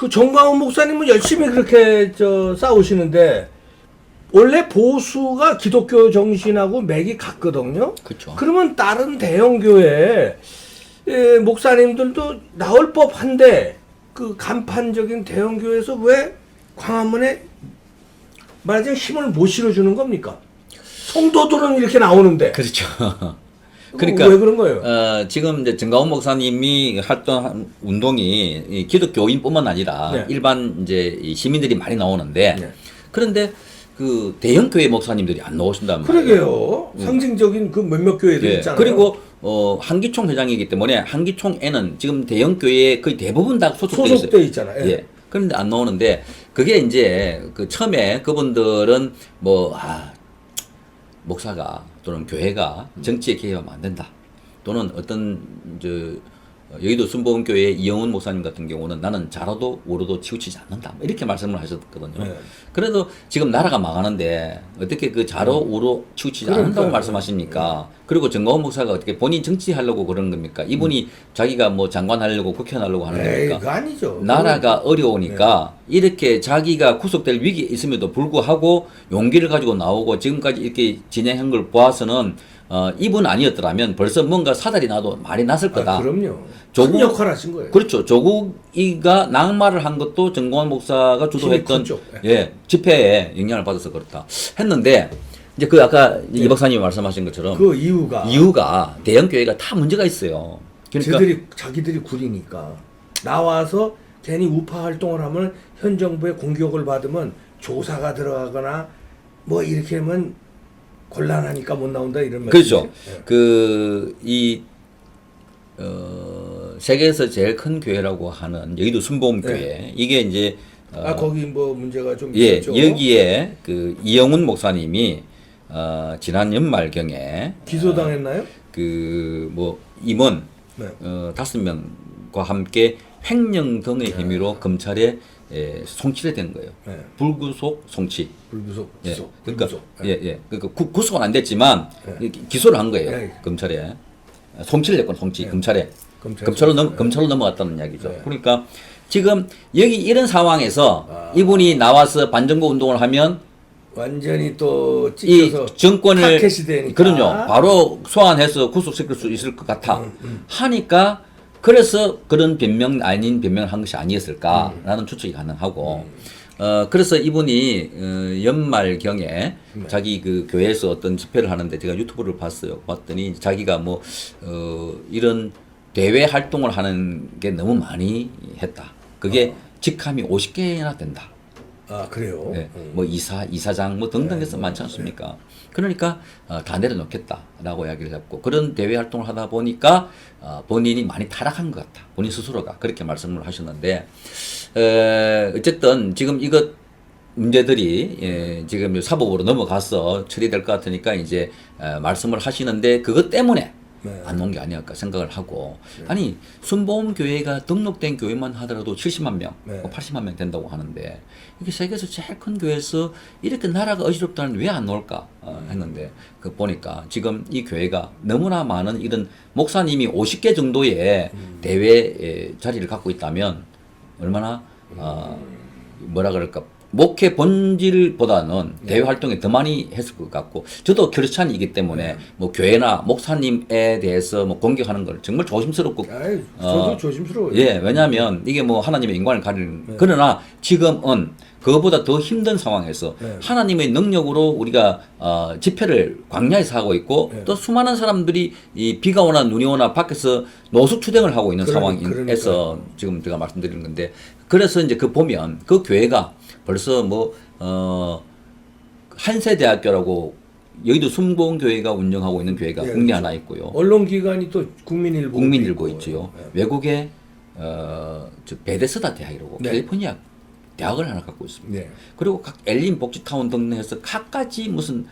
그 정광훈 목사님은 열심히 그렇게 싸우시는데 원래 보수가 기독교 정신하고 맥이 같거든요. 그렇죠. 그러면 다른 대형 교회 목사님들도 나올 법한데 그 간판적인 대형 교회에서 왜 광화문에 말하자면 힘을 못 실어주는 겁니까? 성도들은 이렇게 나오는데. 그렇죠. 그러니까 왜 그런 거예요? 지금 이제 정가훈 목사님이 활동한 운동이 이 기독교인뿐만 아니라 네. 일반 이제 이 시민들이 많이 나오는데 네. 그런데 그 대형 교회 목사님들이 안 나오신단 말이에요. 그러게요. 상징적인 그 몇몇 교회들 예. 있잖아요. 그리고 한기총 회장이기 때문에 한기총에는 지금 대형 교회에 거의 대부분 다 소속돼 있어요. 있잖아요. 예. 그런데 안 나오는데 그게 이제 그 처음에 그분들은 목사가 또는 교회가 정치에 개입하면 안 된다. 또는 어떤 여의도 순복음교회 이영훈 목사님 같은 경우는 나는 자라도 우로도 치우치지 않는다. 이렇게 말씀을 하셨거든요. 네. 그래도 지금 나라가 망하는데 어떻게 그 자로 우로 치우치지 않는다고 말씀하십니까? 그리고 정가훈 목사가 어떻게 본인 정치하려고 그러는 겁니까? 이분이 자기가 뭐 장관 하려고 국회의원 하려고 하는 겁니까? 그거 아니죠. 나라가 어려우니까 이렇게 자기가 구속될 위기에 있음에도 불구하고 용기를 가지고 나오고 지금까지 이렇게 진행한 걸 보아서는 이분 아니었더라면 벌써 뭔가 사달이 나도 말이 났을 거다. 그럼요. 조국 큰 역할 하신 거예요. 그렇죠. 조국이가 낙마를 한 것도 정광훈 목사가 주도했던 집회에 영향을 받아서 그렇다 했는데 이제 그 아까 이 박사님이 말씀하신 것처럼 그 이유가 대형 교회가 다 문제가 있어요. 그러니까 자기들이 구리니까 나와서 괜히 우파 활동을 하면 현 정부의 공격을 받으면 조사가 들어가거나 뭐 이렇게 하면 곤란하니까 못 나온다 이런 그렇죠. 말씀이에요. 세계에서 제일 큰 교회라고 하는 여의도 순복음교회 네. 이게 이제 거기 뭐 문제가 좀 예, 있었죠. 여기에 그 이영훈 목사님이 지난 연말경에 기소당했나요? 그 뭐 임원 네. 5명과 함께 횡령 등의 혐의로 검찰에 송치가 된 거예요. 네. 불구속 송치. 불구속 예. 기소. 그러니까 불구속. 그러니까 구속은 안 됐지만 기소를 한 거예요. 검찰에 송치를 했건 송치 검찰에 검찰로 넘어갔다는 이야기죠. 네. 그러니까 지금 여기 이런 상황에서 이분이 나와서 반정부 운동을 하면 완전히 또 이 찍혀서 정권을 타켓이 되니까. 그럼요. 바로 소환해서 구속시킬 수 있을 것 같아 하니까 그래서 그런 변명 아닌 변명을 한 것이 아니었을까라는 추측이 가능하고 그래서 이분이 연말경에 자기 그 교회에서 어떤 집회를 하는데 제가 유튜브를 봤더니 자기가 뭐 이런 대외 활동을 하는 게 너무 많이 했다. 그게 직함이 50개나 된다. 아 그래요? 네, 뭐 이사장 뭐 등등 해서 많지 않습니까? 그러니까 다 내려놓겠다라고 이야기를 했고 그런 대외 활동을 하다 보니까 본인이 많이 타락한 것 같다. 본인 스스로가 그렇게 말씀을 하셨는데 어쨌든 지금 이것 문제들이 지금 사법으로 넘어가서 처리될 것 같으니까 이제 말씀을 하시는데 그것 때문에 안 온 게 아니었까 생각을 하고 아니 순복음교회가 등록된 교회만 하더라도 70만 명, 80만 명 된다고 하는데 이게 세계에서 제일 큰 교회에서 이렇게 나라가 어지럽다는 왜 안 올까 했는데 그 보니까 지금 이 교회가 너무나 많은 이런 목사님이 50개 정도의 대회 자리를 갖고 있다면 얼마나 뭐라 그럴까 목회 본질보다는 대외 활동에 더 많이 했을 것 같고 저도 크리스찬이기 때문에 뭐 교회나 목사님에 대해서 뭐 공격하는 걸 정말 조심스럽고 저도 조심스러워요. 예, 왜냐하면 이게 뭐 하나님의 인관을 가리는 그러나 지금은 그것보다 더 힘든 상황에서 하나님의 능력으로 우리가 집회를 광야에서 하고 있고 또 수많은 사람들이 이 비가 오나 눈이 오나 밖에서 노숙투쟁을 하고 있는 상황에서 지금 제가 말씀드리는 건데 그래서 이제 그 보면 그 교회가 벌써 뭐 한세대학교라고 여의도 순복음교회가 운영하고 있는 교회가 국내 그렇죠. 하나 있고요. 언론기관이 또 국민일보 있지요. 외국에 베데스다 대학이라고 캘리포니아 대학을 하나 갖고 있습니다. 그리고 각 엘린 복지타운 등등해서 각가지 무슨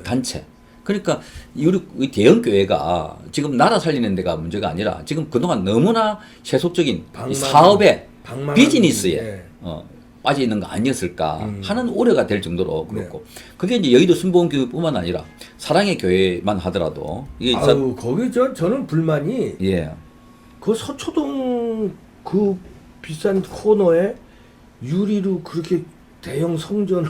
단체. 그러니까 우리 대형 교회가 지금 나라 살리는 데가 문제가 아니라 지금 그동안 너무나 세속적인 이 사업에 비즈니스에 빠져 있는 거 아니었을까 하는 우려가 될 정도로 그렇고 그게 이제 여의도 순복음교회뿐만 아니라 사랑의 교회만 하더라도 이게 거기 저는 불만이 그 서초동 그 비싼 코너에 유리로 그렇게 대형 성전을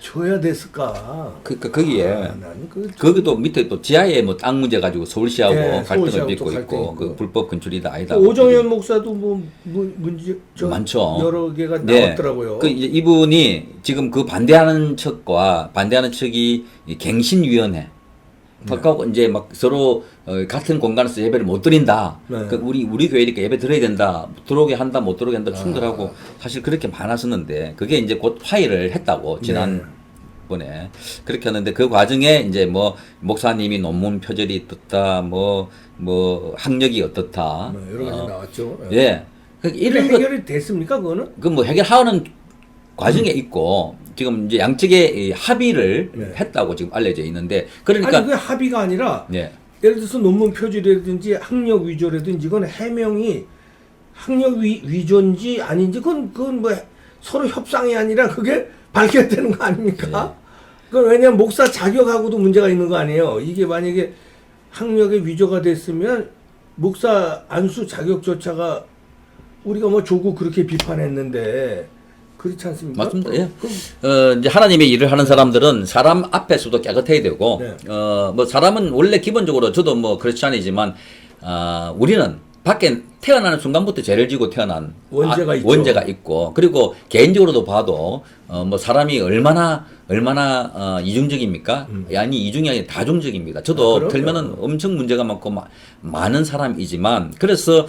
줘야 됐을까? 그러니까 거기에 나는 거기도 밑에 또 지하에 뭐 땅 문제 가지고 서울시하고 예, 갈등을 서울시하고 빚고 또 있고 갈등이 그 있고. 불법 건축이다 아니다. 오정현 목사도 뭐 문제 많죠. 여러 개가 네. 나왔더라고요. 그 이제 이분이 지금 그 반대하는 측이 이 갱신위원회. 바꿔고 이제 막 서로 같은 공간에서 예배를 못 드린다. 네. 그 우리 교회니까 예배 드려야 된다. 들어오게 한다, 못 들어오게 한다. 충돌하고 사실 그렇게 많았었는데 그게 이제 곧 화해를 했다고 지난. 번에 그렇게 하는데 그 과정에 이제 뭐 목사님이 논문 표절이 어떻다 뭐 학력이 어떻다 여러 가지 나왔죠. 예 이런 것 해결이 됐습니까 그거는? 그 뭐 해결하는 과정에 있고 지금 이제 양측의 이 합의를 네. 했다고 지금 알려져 있는데 그러니까 아니 그 합의가 아니라 예. 예를 들어서 논문 표절이라든지 학력 위조라든지 이건 해명이 학력 위조인지 아닌지 그건 뭐 서로 협상이 아니라 그게 밝혀야 되는 거 아닙니까? 그건 왜냐면 목사 자격하고도 문제가 있는 거 아니에요. 이게 만약에 학력의 위조가 됐으면 목사 안수 자격조차가 우리가 뭐 조국 그렇게 비판했는데 그렇지 않습니까? 맞습니다. 예. 이제 하나님의 일을 하는 사람들은 사람 앞에서도 깨끗해야 되고, 네. 뭐 사람은 원래 기본적으로 저도 뭐 크리스찬이지만, 우리는 밖에 태어나는 순간부터 죄를 지고 태어난 원죄가 있죠. 원죄가 있고, 그리고 개인적으로도 봐도, 뭐 사람이 얼마나 이중적입니까? 아니, 이중이 아니라 다중적입니다. 저도 틀면은 엄청 문제가 많고, 많은 사람이지만, 그래서,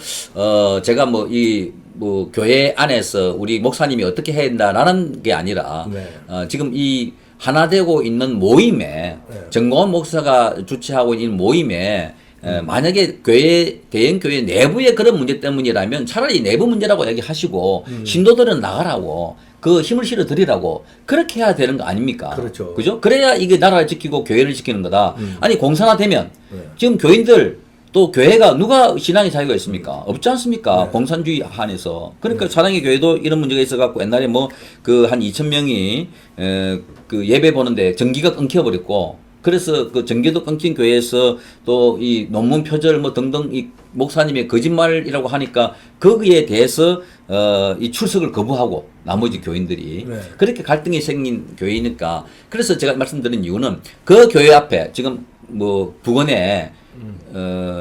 제가 뭐 교회 안에서 우리 목사님이 어떻게 해야 된다라는 게 아니라, 네. 지금 이 하나 되고 있는 모임에, 네. 정광훈 목사가 주최하고 있는 모임에, 만약에 대형 교회 내부의 그런 문제 때문이라면 차라리 내부 문제라고 얘기하시고, 신도들은 나가라고, 그 힘을 실어 드리라고, 그렇게 해야 되는 거 아닙니까? 그렇죠. 그죠? 그래야 이게 나라를 지키고 교회를 지키는 거다. 아니, 공산화되면, 네. 지금 교인들, 또 교회가 누가 신앙의 자유가 있습니까? 없지 않습니까? 네. 공산주의 한에서. 그러니까 사랑의 교회도 이런 문제가 있어갖고 옛날에 뭐 그 한 2,000명이 그 예배 보는데 전기가 끊겨버렸고 그래서 그 전기도 끊긴 교회에서 또 이 논문 표절 뭐 등등 이 목사님의 거짓말이라고 하니까 거기에 대해서 이 출석을 거부하고 나머지 교인들이 네. 그렇게 갈등이 생긴 교회니까 그래서 제가 말씀드린 이유는 그 교회 앞에 지금 뭐 북원에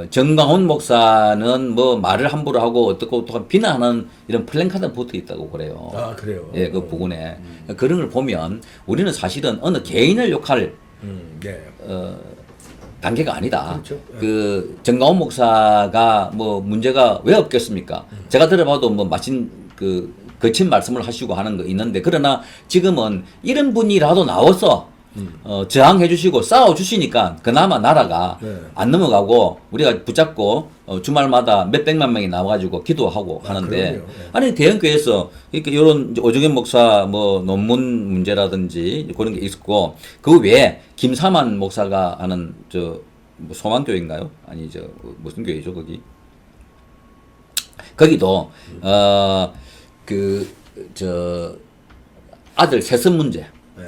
정광훈 목사는 뭐 말을 함부로 하고 어떻고 또 비난하는 이런 플랜카드 붙어 있다고 그래요. 아 그래요. 예, 그 부근에 그런 걸 보면 우리는 사실은 어느 개인을 욕할 네. 단계가 아니다. 그렇죠. 그 정광훈 목사가 뭐 문제가 왜 없겠습니까? 제가 들어봐도 뭐 마친 그 거친 말씀을 하시고 하는 거 있는데 그러나 지금은 이런 분이라도 나와서 저항해 주시고 싸워 주시니까 그나마 나라가 네. 안 넘어가고 우리가 붙잡고 주말마다 몇백만 명이 나와가지고 기도하고 하는데 그럼요. 네. 아니 대형교회에서 이렇게 이런 오정현 목사 뭐 논문 문제라든지 그런 게 있었고 그 외에 김사만 목사가 하는 뭐 소망교회인가요? 아니 무슨 교회죠 거기도 아들 세습 문제. 네.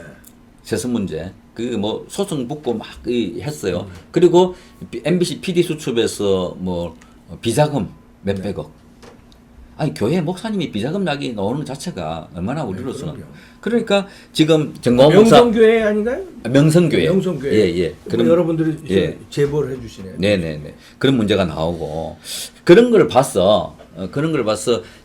세습 문제 그 뭐 소송 붙고 막 했어요. 그리고 MBC PD 수첩에서 뭐 비자금 몇백억. 아니 교회 목사님이 비자금 약이 나오는 자체가 얼마나 우리로서는 그러니까 지금 정광훈 목사 명성교회 아닌가요? 명성교회 명성교회. 예. 그럼 여러분들이 예. 제보를 해주시네요. 네네네. 그런 문제가 나오고 그런 걸 봤어.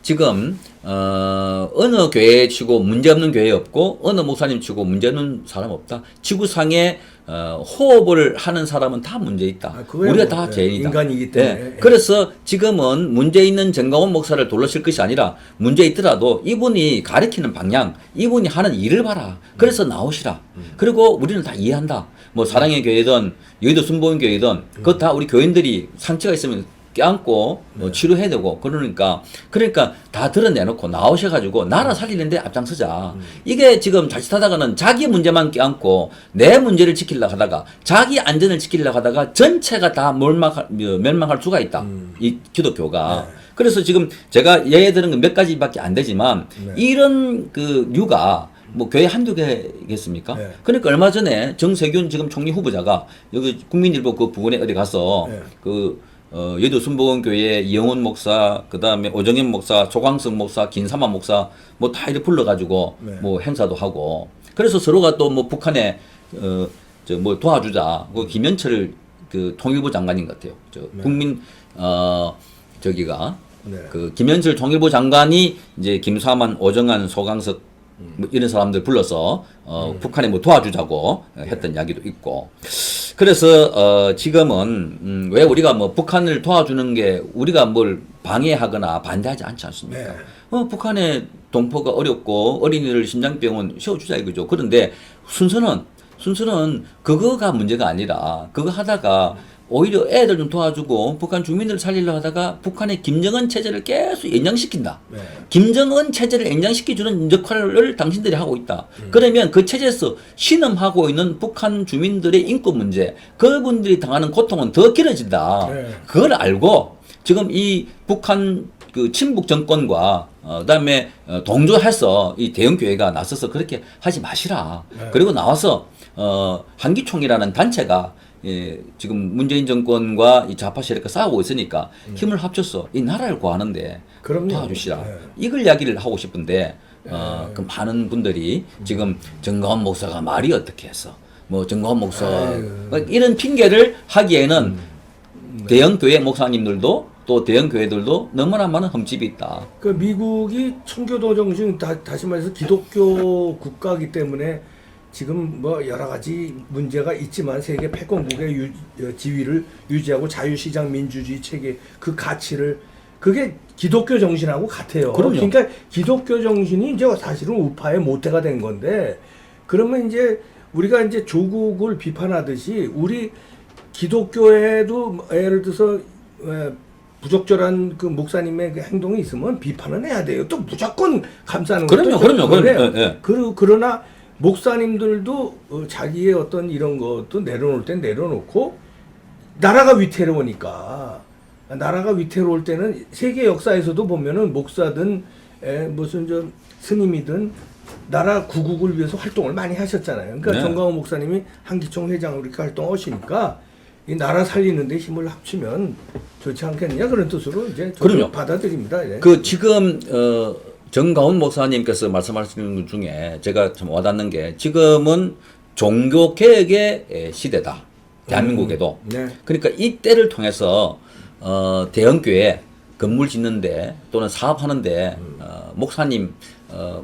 지금 어느 교회 치고 문제 없는 교회 없고 어느 목사님 치고 문제 없는 사람 없다. 지구상에 호흡을 하는 사람은 다 문제 있다. 그거야 우리가 뭐, 다 죄인이다. 인간이기 때문에. 네. 그래서 지금은 문제 있는 정광훈 목사를 둘러칠 것이 아니라 문제 있더라도 이분이 가리키는 방향, 이분이 하는 일을 봐라. 그래서 나오시라. 그리고 우리는 다 이해한다. 뭐 사랑의 교회든 여의도 순복음 교회든 그거 다 우리 교인들이 상처가 있으면 껴안고 치료해야 되고 그러니까 다 드러내놓고 나오셔가지고 나라 살리는데 앞장서자. 이게 지금 자칫하다가는 자기 문제만 껴안고 내 문제를 지키려고 하다가 자기 안전을 지키려고 하다가 전체가 다 멸망할 수가 있다. 이 기독교가. 네. 그래서 지금 제가 예에 드는 건 몇 가지밖에 안 되지만 이런 그 류가 뭐 교회 한두 개겠습니까? 네. 그러니까 얼마 전에 정세균 지금 총리 후보자가 여기 국민일보 그 부근에 어디 가서 네. 그 여도 순복음교회 이영훈 목사, 그 다음에 오정현 목사, 조광석 목사, 김삼아 목사, 뭐 다 이렇게 불러가지고 네. 뭐 행사도 하고. 그래서 서로가 또 뭐 북한에, 뭐 도와주자. 그 김현철 그 통일부 장관인 것 같아요. 네. 국민, 저기가. 네. 그 김현철 통일부 장관이 이제 김사만, 오정환, 소강석 뭐 이런 사람들 불러서 북한에 뭐 도와주자고 했던 이야기도 있고. 그래서 지금은 왜 우리가 뭐 북한을 도와주는 게 우리가 뭘 방해하거나 반대하지 않지 않습니까? 네. 북한에 동포가 어렵고 어린이를 심장병원 씌워주자 이거죠. 그런데 순서는 그거가 문제가 아니라 그거 하다가 오히려 애들 좀 도와주고 북한 주민들을 살리려 하다가 북한의 김정은 체제를 계속 연장시킨다. 네. 김정은 체제를 연장시켜주는 역할을 당신들이 하고 있다. 그러면 그 체제에서 신음하고 있는 북한 주민들의 인권 문제, 그분들이 당하는 고통은 더 길어진다. 네. 그걸 알고 지금 이 북한 그 친북 정권과 그다음에 동조해서 이 대형교회가 나서서 그렇게 하지 마시라. 네. 그리고 나와서 한기총이라는 단체가 지금 문재인 정권과 이 좌파 세력과 싸우고 있으니까 힘을 합쳐서 이 나라를 구하는데 그럼요. 도와주시라. 네. 이걸 이야기를 하고 싶은데 그 많은 분들이 지금 정가원 목사가 말이 어떻게 했어? 뭐 정가원 목사 뭐 이런 핑계를 하기에는 대형 교회 목사님들도 또 대형 교회들도 너무나 많은 흠집이 있다. 그 미국이 청교도 정신 다시 말해서 기독교 국가이기 때문에 지금 뭐 여러 가지 문제가 있지만 세계 패권국의 지위를 유지하고 자유시장 민주주의 체계 그 가치를 그게 기독교 정신하고 같아요. 그럼요. 그러니까 기독교 정신이 이제 사실은 우파의 모태가 된 건데 그러면 이제 우리가 이제 조국을 비판하듯이 우리 기독교에도 예를 들어서 부적절한 그 목사님의 그 행동이 있으면 비판은 해야 돼요. 또 무조건 감싸는 것도 그럼요. 예. 그러나 목사님들도 자기의 어떤 이런 것도 내려놓을 땐 내려놓고 나라가 위태로우니까 나라가 위태로울 때는 세계 역사에서도 보면은 목사든 무슨 저 스님이든 나라 구국을 위해서 활동을 많이 하셨잖아요. 그러니까 네. 정광훈 목사님이 한기총 회장으로 이렇게 활동하시니까 이 나라 살리는 데 힘을 합치면 좋지 않겠느냐 그런 뜻으로 이제 그럼요. 받아들입니다. 예. 그 지금 정가훈 목사님께서 말씀하시는 것 중에 제가 참 와닿는 게 지금은 종교 개혁의 시대다. 대한민국에도. 네. 그러니까 이 때를 통해서 대형교회 건물 짓는데 또는 사업하는데 목사님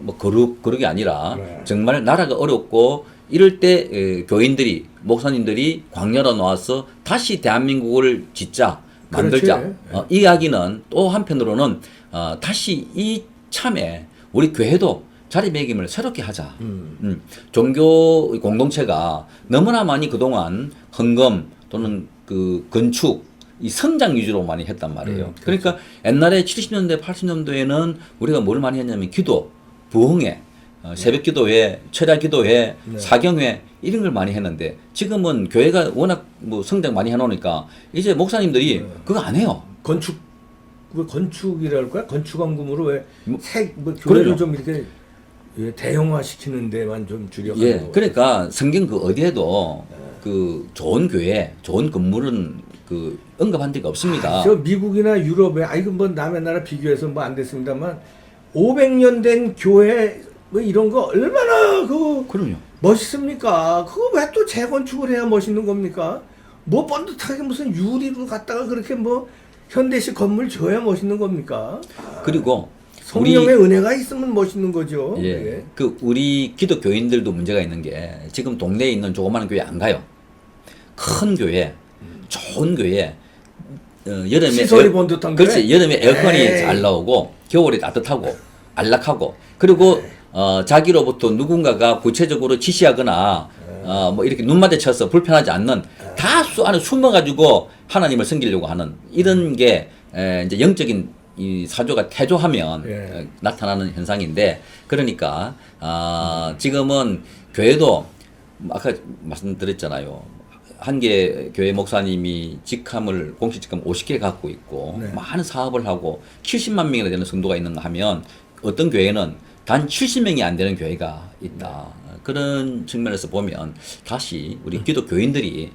뭐 거룩이 아니라 네. 정말 나라가 어렵고 이럴 때 교인들이 목사님들이 광야로 나와서 다시 대한민국을 짓자 만들자. 그렇지. 이 이야기는 또 한편으로는 다시 이 참에 우리 교회도 자리매김을 새롭게 하자. 종교 공동체가 너무나 많이 그동안 헌금 또는 그 건축 이 성장 위주로 많이 했단 말이에요. 그렇죠. 그러니까 옛날에 70년대, 80년도에는 우리가 뭘 많이 했냐면 기도, 부흥회, 새벽 기도회, 철야 기도회, 네. 사경회 이런 걸 많이 했는데 지금은 교회가 워낙 뭐 성장 많이 해놓으니까 이제 목사님들이 그거 안 해요. 건축이랄까? 건축원금으로 뭐, 교회를 그럼요. 좀 이렇게 대형화 시키는 데만 좀 줄여가지고. 예, 그러니까 성경 그 어디에도 그 좋은 교회, 좋은 건물은 그 언급한 데가 없습니다. 저 미국이나 유럽에 이거 뭐 남의 나라 비교해서 뭐 안 됐습니다만 500년 된 교회 뭐 이런 거 얼마나 그럼요. 멋있습니까? 그거 왜 또 재건축을 해야 멋있는 겁니까? 뭐 번듯하게 무슨 유리로 갖다가 그렇게 뭐 현대식 건물 줘야 멋있는 겁니까? 그리고 성령의 은혜가 있으면 멋있는 거죠. 예, 예. 그 우리 기독교인들도 문제가 있는 게 지금 동네에 있는 조그마한 교회 안 가요. 큰 교회, 좋은 교회, 여름에 시설이 번듯한 교회? 그렇지. 여름에 에어컨이 에이. 잘 나오고 겨울에 따뜻하고 안락하고 그리고 자기로부터 누군가가 구체적으로 지시하거나 뭐 이렇게 눈 마주쳐서 불편하지 않는 다 안에 숨어가지고 하나님을 섬기려고 하는 이런 게 이제 영적인 이 사조가 태조하면 예. 나타나는 현상인데 그러니까 지금은 교회도 아까 말씀드렸잖아요. 한 개 교회 목사님이 직함을 공식 직함 50개 갖고 있고 네. 많은 사업을 하고 70만 명이나 되는 성도가 있는가 하면 어떤 교회는 단 70명이 안 되는 교회가 있다. 그런 측면에서 보면 다시 우리 기독교인들이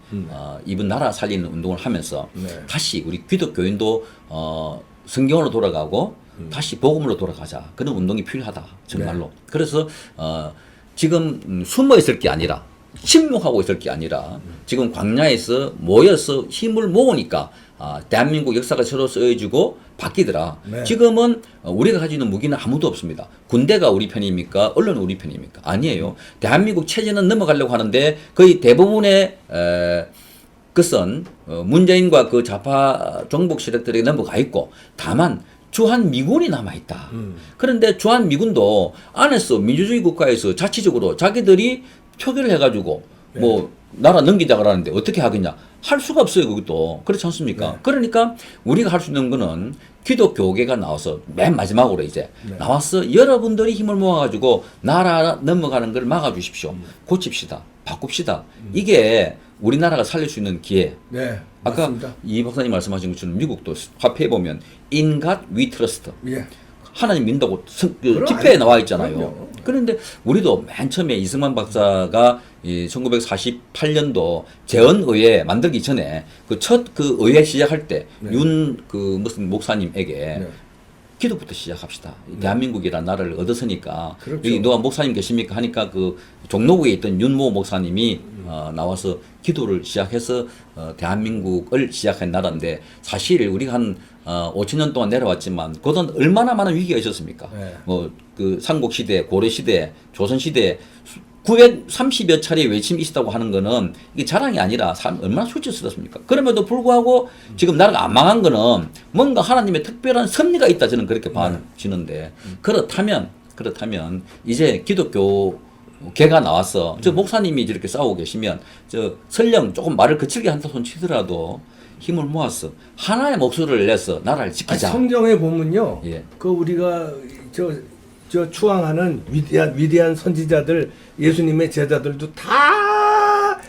이번 나라 살리는 운동을 하면서 네. 다시 우리 기독교인도 성경으로 돌아가고 다시 복음으로 돌아가자. 그런 운동이 필요하다. 정말로. 네. 그래서 지금 숨어 있을 게 아니라 침묵하고 있을 게 아니라 지금 광야에서 모여서 힘을 모으니까 대한민국 역사가 새로 쓰여지고 바뀌더라. 네. 지금은 우리가 가지고 있는 무기는 아무도 없습니다. 군대가 우리 편입니까? 언론은 우리 편입니까? 아니에요. 대한민국 체제는 넘어가려고 하는데 거의 대부분의 것은 문재인과 그 좌파 정복 세력들이 넘어가 있고 다만 주한 미군이 남아 있다. 그런데 주한 미군도 안에서 민주주의 국가에서 자치적으로 자기들이 표결을 해가지고 뭐 나라 넘기자 그러는데 어떻게 하겠냐? 할 수가 없어요, 그것도. 그렇지 않습니까? 네. 그러니까 우리가 할 수 있는 거는 기독교계가 나와서 맨 마지막으로 이제 나와서 여러분들이 힘을 모아가지고 나라 넘어가는 걸 막아주십시오. 고칩시다. 바꿉시다. 이게 우리나라가 살릴 수 있는 기회. 네. 아까 맞습니다. 이 박사님 말씀하신 것처럼 미국도 화폐에 보면 In God we trust. 예. 하나님 믿는다고 그럼 집회에 나와 있잖아요. 그럼요. 그런데 우리도 맨 처음에 이승만 박사가 1948년도 재헌의회 만들기 전에 그 첫 그 의회 시작할 때 그 무슨 목사님에게 네. 기도부터 시작합시다. 대한민국이라는 나라를 얻었으니까 그렇죠. 여기 누가 목사님 계십니까 하니까 그 종로구에 있던 윤모 목사님이 나와서 기도를 시작해서 대한민국을 시작한 나라인데 사실 우리가 한 5,000년 동안 내려왔지만 그동안 얼마나 많은 위기가 있었습니까? 네. 뭐 그 삼국시대, 고려시대, 조선시대 930여 차례 외침이 있었다고 하는 거는 이게 자랑이 아니라 얼마나 수치스럽습니까? 그럼에도 불구하고 지금 나라가 안 망한 거는 뭔가 하나님의 특별한 섭리가 있다 저는 그렇게 봐지는데 그렇다면 이제 기독교계가 나와서 저 목사님이 저렇게 싸우고 계시면 저 설령 조금 말을 거칠게 한다 손 치더라도 힘을 모아서 하나의 목소리를 내서 나라를 지키자. 성경에 보면요. 예. 그 우리가 저 추앙하는 위대한 선지자들 예수님의 제자들도 다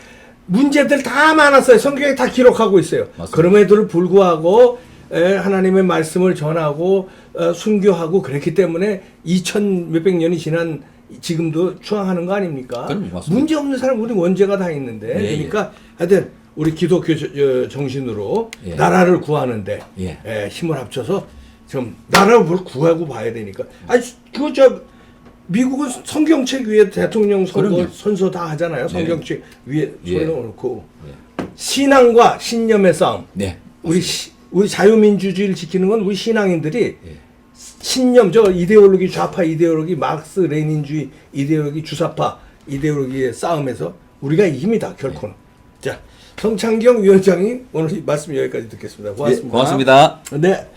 문제들 다 많았어요. 성경에 다 기록하고 있어요. 맞습니다. 그럼에도 불구하고 하나님의 말씀을 전하고 순교하고 그랬기 때문에 2000 몇백 년이 지난 지금도 추앙하는 거 아닙니까? 그럼 맞습니다. 문제 없는 사람 우리 원죄가 다 있는데 그러니까 하여튼 우리 기독교 정신으로 예. 나라를 구하는데 예. 힘을 합쳐서 좀 나라를 뭘 구하고 봐야 되니까. 아니 미국은 성경책 위에 대통령 선서 다 하잖아요. 성경책 위에 올려놓고 신앙과 신념의 싸움. 네. 우리 자유민주주의를 지키는 건 우리 신앙인들이 신념 이데올로기 좌파 이데올로기 마르크스 레닌주의 이데올로기 주사파 이데올로기의 싸움에서 우리가 이깁니다 결코는. 자 성창경 위원장이 오늘 말씀 여기까지 듣겠습니다. 고맙습니다. 네, 고맙습니다. 네.